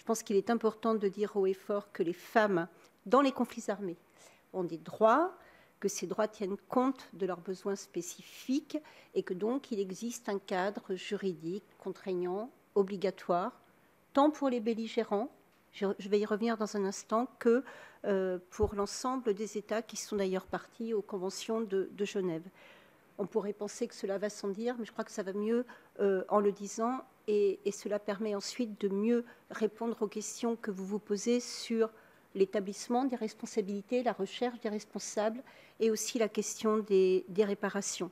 pense qu'il est important de dire haut et fort que les femmes, dans les conflits armés, ont des droits, que ces droits tiennent compte de leurs besoins spécifiques et que donc il existe un cadre juridique contraignant, obligatoire, tant pour les belligérants, je vais y revenir dans un instant, que pour l'ensemble des États qui sont d'ailleurs partis aux conventions de Genève. On pourrait penser que cela va sans dire, mais je crois que ça va mieux en le disant, et cela permet ensuite de mieux répondre aux questions que vous vous posez sur l'établissement des responsabilités, la recherche des responsables, et aussi la question des réparations.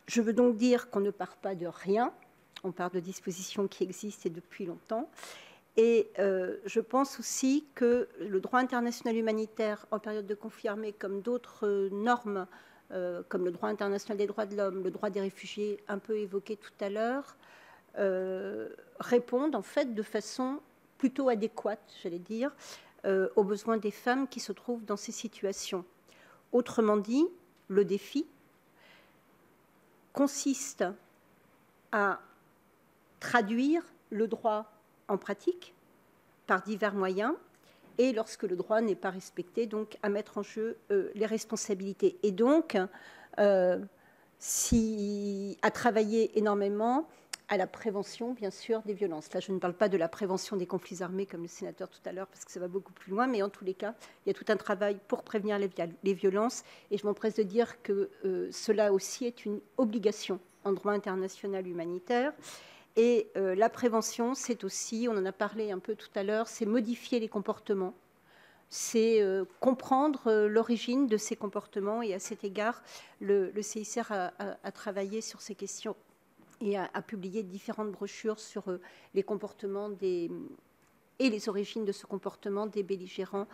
Je veux donc dire qu'on ne part pas de rien, on part de dispositions qui existent et depuis longtemps. Et je pense aussi que le droit international humanitaire en période de conflit armé, comme d'autres normes, comme le droit international des droits de l'homme, le droit des réfugiés, un peu évoqué tout à l'heure, répondent en fait de façon plutôt adéquate, j'allais dire, aux besoins des femmes qui se trouvent dans ces situations. Autrement dit, le défi consiste à traduire le droit en pratique par divers moyens, et lorsque le droit n'est pas respecté, donc à mettre en jeu les responsabilités. Et donc, à travailler énormément à la prévention, bien sûr, des violences. Là, je ne parle pas de la prévention des conflits armés, comme le sénateur tout à l'heure, parce que ça va beaucoup plus loin, mais en tous les cas, il y a tout un travail pour prévenir les violences, et je m'empresse de dire que cela aussi est une obligation en droit international humanitaire. Et la prévention, c'est aussi, on en a parlé un peu tout à l'heure, c'est modifier les comportements, c'est comprendre l'origine de ces comportements. Et à cet égard, le CICR a travaillé sur ces questions et a publié différentes brochures sur les comportements et les origines de ce comportement des belligérants